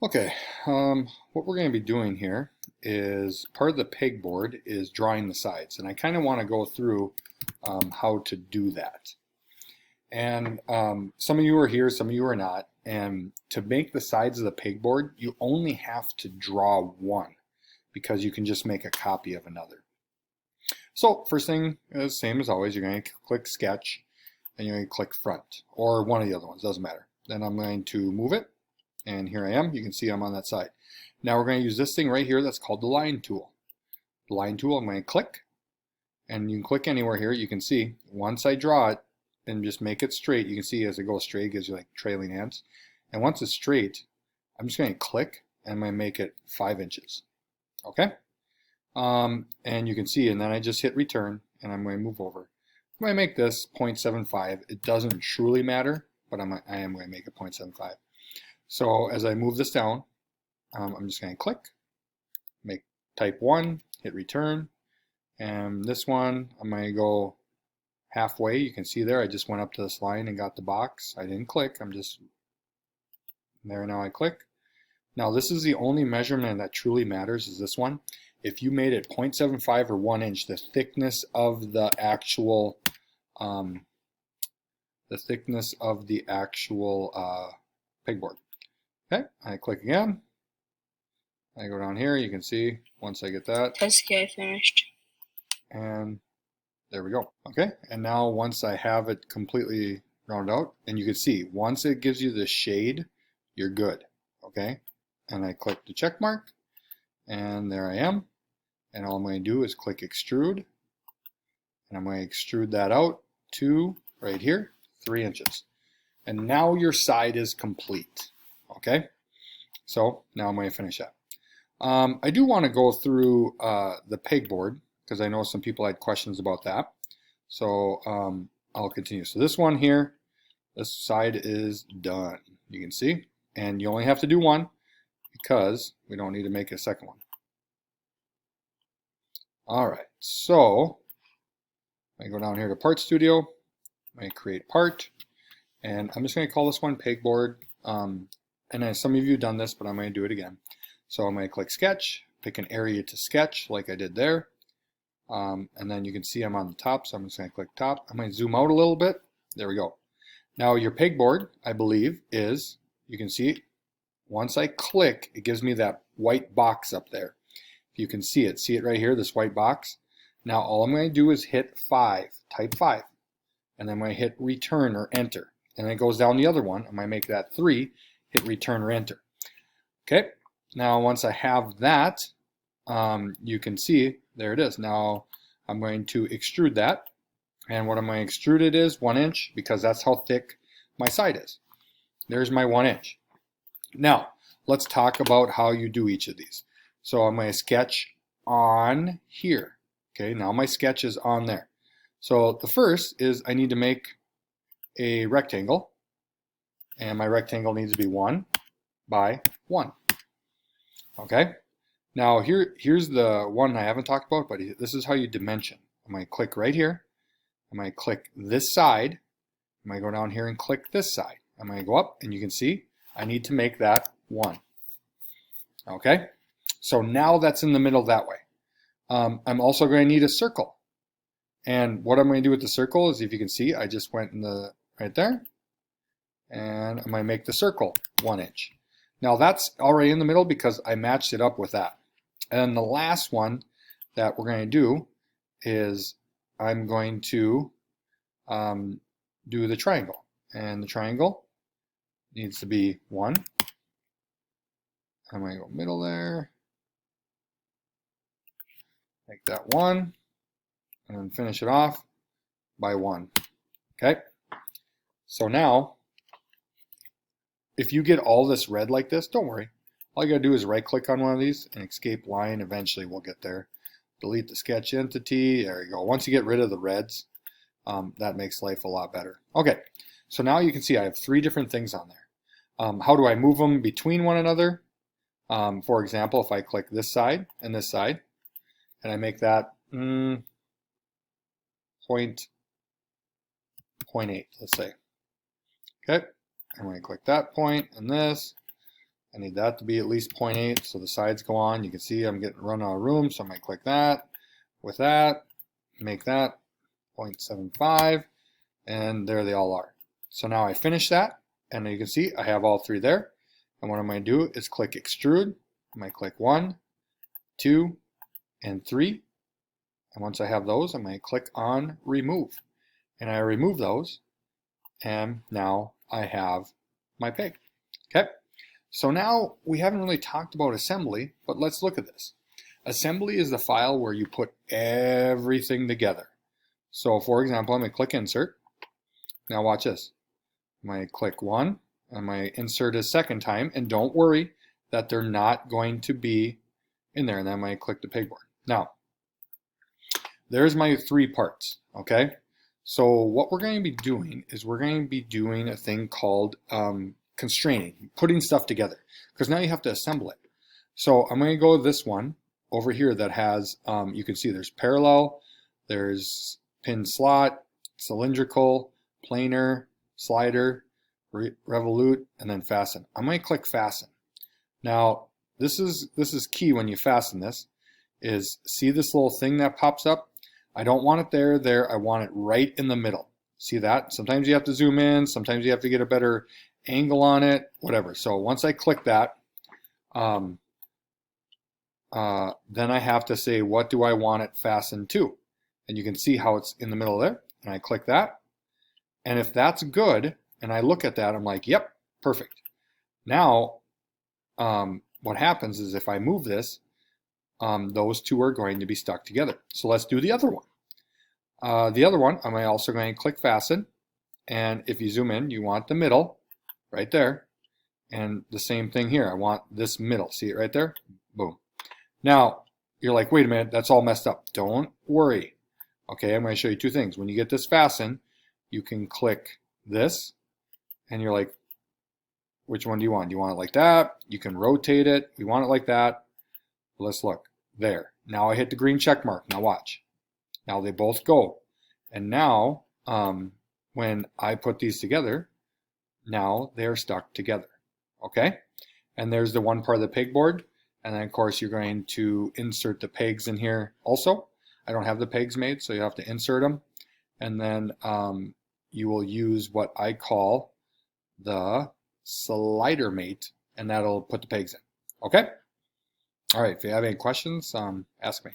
Okay, what we're going to be doing here is part of the pegboard is drawing the sides, and I kind of want to go through how to do that. And some of you are here, some of you are not, and to make the sides of the pegboard, you only have to draw one because you can just make a copy of another. So first thing is same as always, you're going to click sketch and you're going to click front, or one of the other ones, doesn't matter. Then I'm going to move it. And here I am. You can see I'm on that side. Now we're going to use this thing right here that's called the line tool. The line tool, I'm going to click, and you can click anywhere here. You can see once I draw it and just make it straight, you can see as it goes straight, it gives you like trailing ants. And once it's straight, I'm just going to click and I'm going to make it 5 inches. Okay? And you can see, and then I just hit return and I'm going to move over. I'm going to make this 0.75. It doesn't truly matter, but I am going to make it 0.75. So as I move this down, I'm just going to click, type 1, hit return, and this one I'm going to go halfway. You can see there I just went up to this line and got the box. I didn't click, I'm just there. Now I click. Now this is the only measurement that truly matters, is this one. If you made it 0.75 or 1 inch, the thickness of the actual pegboard. Okay, I click again. I go down here, you can see once I get that. Okay, finished. And there we go. Okay, and now once I have it completely rounded out, and you can see once it gives you the shade, you're good. Okay, and I click the check mark, and there I am. And all I'm going to do is click extrude, and I'm going to extrude that out to right here, 3 inches. And now your side is complete. Okay, so now I'm going to finish that. I do want to go through the pegboard because I know some people had questions about that. So I'll continue. So this one here, this side is done. You can see, and you only have to do one because we don't need to make a second one. All right, so I go down here to Part Studio. I'm going to create part, and I'm just going to call this one pegboard. And some of you have done this, but I'm going to do it again. So I'm going to click sketch, pick an area to sketch like I did there. And then you can see I'm on the top, so I'm just going to click top. I'm going to zoom out a little bit. There we go. Now your pegboard, I believe, is, you can see, once I click, it gives me that white box up there. If you can see it right here, this white box. Now all I'm going to do is hit 5, type 5. And then I'm going to hit return or enter. And then it goes down the other one. I'm going to make that 3. Hit return or enter. Okay, now once I have that, you can see there it is. Now I'm going to extrude that, and what I'm going to extrude it is 1 inch because that's how thick my side is. There's my 1 inch. Now let's talk about how you do each of these. So I'm going to sketch on here. Okay, now my sketch is on there. So the first is I need to make a rectangle. And my rectangle needs to be 1 by 1. Okay. Now here's the one I haven't talked about, but this is how you dimension. I'm going to click right here. I'm going to click this side. I'm going to go down here and click this side. I'm going to go up, and you can see I need to make that 1. Okay. So now that's in the middle that way. I'm also going to need a circle. And what I'm going to do with the circle is, if you can see, I just went in the right there. And I'm going to make the circle 1 inch. Now that's already in the middle because I matched it up with that. And the last one that we're going to do is I'm going to do the triangle. And the triangle needs to be 1. I'm going to go middle there. Make that 1. And then finish it off by 1. Okay? So now, if you get all this red like this, don't worry. All you gotta do is right click on one of these and escape line. Eventually we'll get there. Delete the sketch entity. There you go. Once you get rid of the reds, that makes life a lot better. Okay, so now you can see I have 3 different things on there. How do I move them between one another? For example, if I click this side, and I make that 0.8, let's say. Okay. I'm going to click that point and this, I need that to be at least 0.8, so the sides go on. You can see I'm getting run out of room, so I might click that. With that, make that 0.75, and there they all are. So now I finish that, and you can see I have all three there. And what I'm going to do is click Extrude. I might click 1, 2, and 3. And once I have those, I'm going to click on Remove. And I remove those, and now I have my pig. Okay, so now we haven't really talked about assembly, but let's look at this. Assembly is the file where you put everything together. So for example, I'm going to click Insert. Now watch this. I'm going to click 1. I'm going to insert a second time, and don't worry that they're not going to be in there. And then I'm going to click the pegboard. Now, there's my 3 parts, okay? So what we're going to be doing is we're going to be doing a thing called constraining, putting stuff together, because now you have to assemble it. So I'm going to go to this one over here that has, you can see there's parallel, there's pin slot, cylindrical, planar, slider, revolute, and then fasten. I'm going to click fasten. Now this is key when you fasten this, is see this little thing that pops up? I don't want it there, I want it right in the middle. See that? Sometimes you have to zoom in, sometimes you have to get a better angle on it, whatever. So once I click that, then I have to say, what do I want it fastened to? And you can see how it's in the middle there. And I click that. And if that's good, and I look at that, I'm like, yep, perfect. Now, what happens is if I move this, those two are going to be stuck together. So let's do the other one. The other one, I'm also going to click fasten. And if you zoom in, you want the middle right there. And the same thing here. I want this middle. See it right there? Boom. Now, you're like, wait a minute, that's all messed up. Don't worry. Okay, I'm going to show you 2 things. When you get this fastened, you can click this. And you're like, which one do you want? Do you want it like that? You can rotate it. We want it like that. Let's look. There. Now I hit the green check mark. Now watch. Now they both go. And now, when I put these together, now they're stuck together. Okay? And there's the one part of the pegboard. And then, of course, you're going to insert the pegs in here also. I don't have the pegs made, so you have to insert them. And then you will use what I call the slider mate, and that'll put the pegs in. Okay? All right, if you have any questions, ask me.